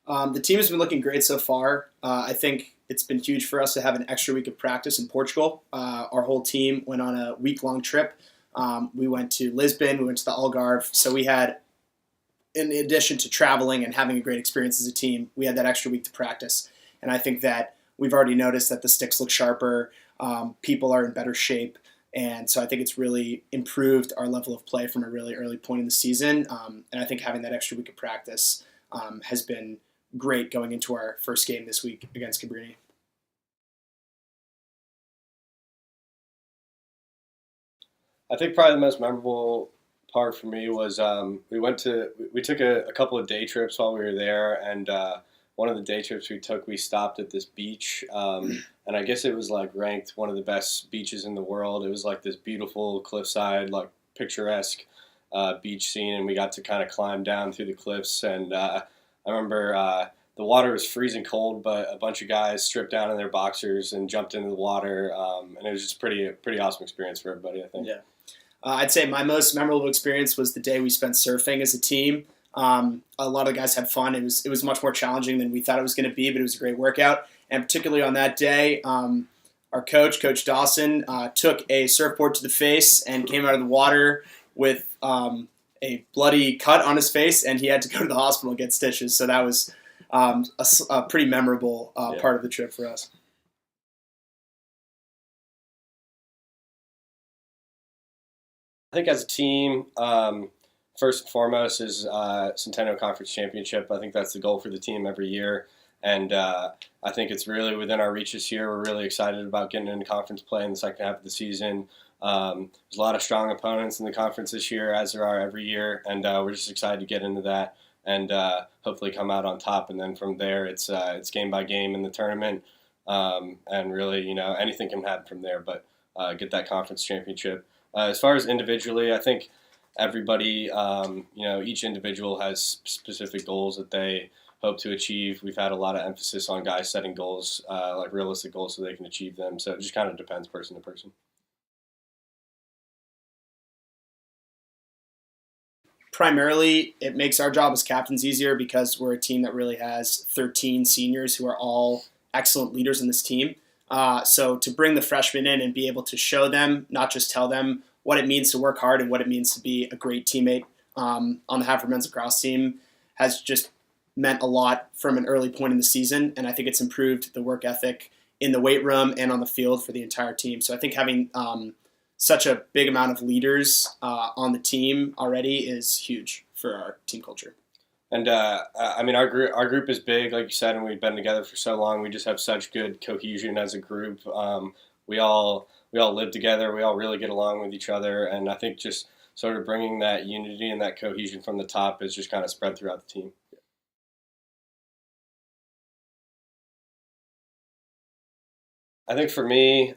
The team has been looking great so far. I think it's been huge for us to have an extra week of practice in Portugal. Our whole team went on a week-long trip. We went to Lisbon, we went to the Algarve. So we had, in addition to traveling and having a great experience as a team, we had that extra week to practice. And I think that we've already noticed that the sticks look sharper, people are in better shape. And so I think it's really improved our level of play from a really early point in the season. And I think having that extra week of practice has been great going into our first game this week against CABRINI. I think probably the most memorable part for me was we took a couple of day trips while we were there, and one of the day trips we took, we stopped at this beach, and I guess it was like ranked one of the best beaches in the world. It was like this beautiful cliffside, like picturesque beach scene, and we got to kind of climb down through the cliffs. And I remember the water was freezing cold, but a bunch of guys stripped down in their boxers and jumped into the water, and it was just pretty awesome experience for everybody, I think. Yeah. I'd say my most memorable experience was the day we spent surfing as a team. A lot of the guys had fun. It was much more challenging than we thought it was going to be, but it was a great workout. And particularly on that day, our Coach Dawson, took a surfboard to the face and came out of the water with a bloody cut on his face, and he had to go to the hospital and get stitches. So that was a pretty memorable part of the trip for us. I think as a team, first and foremost is Centennial Conference Championship. I think that's the goal for the team every year, and I think it's really within our reach this year. We're really excited about getting into conference play in the second half of the season. There's a lot of strong opponents in the conference this year, as there are every year, and we're just excited to get into that and hopefully come out on top. And then from there, it's game by game in the tournament, and really, anything can happen from there. But get that conference championship. As far as individually, I think everybody, each individual has specific goals that they hope to achieve. We've had a lot of emphasis on guys setting goals, like realistic goals, so they can achieve them. So it just kind of depends person to person. Primarily, it makes our job as captains easier because we're a team that really has 13 seniors who are all excellent leaders in this team. So to bring the freshmen in and be able to show them, not just tell them what it means to work hard and what it means to be a great teammate on the Haverford men's lacrosse team has just meant a lot from an early point in the season. And I think it's improved the work ethic in the weight room and on the field for the entire team. So I think having such a big amount of leaders on the team already is huge for our team culture. And our group is big, like you said, and we've been together for so long. We just have such good cohesion as a group. We all live together. We all really get along with each other, and I think just sort of bringing that unity and that cohesion from the top is just kind of spread throughout the team. I think for me,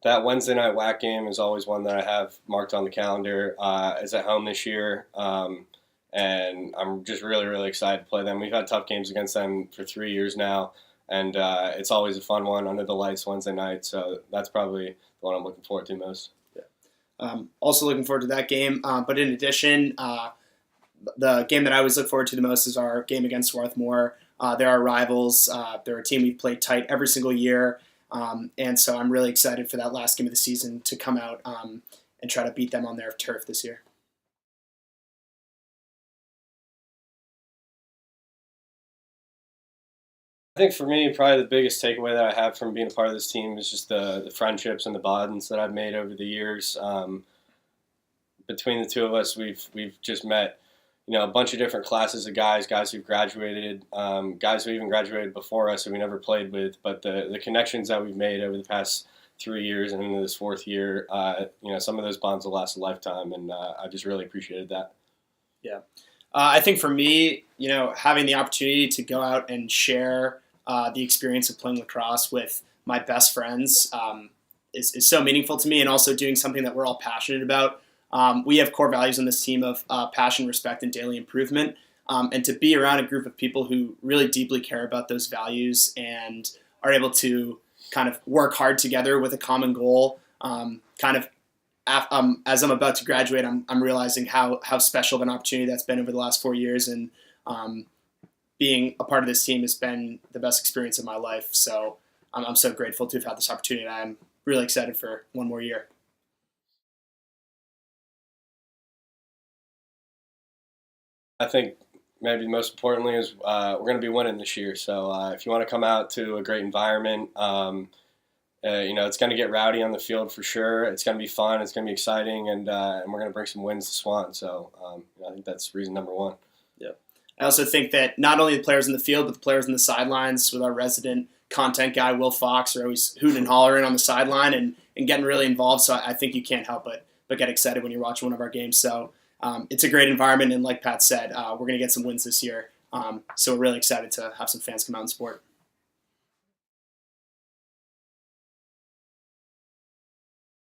that Wednesday night WAC game is always one that I have marked on the calendar. It's at home this year. And I'm just really, really excited to play them. We've had tough games against them for 3 years now, and it's always a fun one under the lights Wednesday night. So that's probably the one I'm looking forward to most. Yeah. Also looking forward to that game. But in addition, the game that I always look forward to the most is our game against Swarthmore. They're our rivals. They're a team we've played tight every single year. And so I'm really excited for that last game of the season to come out and try to beat them on their turf this year. I think for me, probably the biggest takeaway that I have from being a part of this team is just the friendships and the bonds that I've made over the years. Between the two of us, we've just met, a bunch of different classes of guys who've graduated, guys who even graduated before us who we never played with. But the connections that we've made over the past 3 years and into this fourth year, some of those bonds will last a lifetime, and I just really appreciated that. Yeah. I think for me, having the opportunity to go out and share the experience of playing lacrosse with my best friends is so meaningful to me, and also doing something that we're all passionate about. We have core values on this team of passion, respect, and daily improvement. And to be around a group of people who really deeply care about those values and are able to kind of work hard together with a common goal, as I'm about to graduate, I'm realizing how special of an opportunity that's been over the last 4 years. And Being a part of this team has been the best experience of my life. So I'm so grateful to have had this opportunity. And I'm really excited for one more year. I think maybe most importantly is we're going to be winning this year. So if you want to come out to a great environment, it's going to get rowdy on the field for sure. It's going to be fun. It's going to be exciting, and we're going to bring some wins to Swan. So I think that's reason number one. Yeah. I also think that not only the players in the field, but the players in the sidelines with our resident content guy, Will Fox, are always hooting and hollering on the sideline and getting really involved. So I think you can't help but get excited when you're watching one of our games. So it's a great environment, and like Pat said, we're going to get some wins this year. So we're really excited to have some fans come out and support.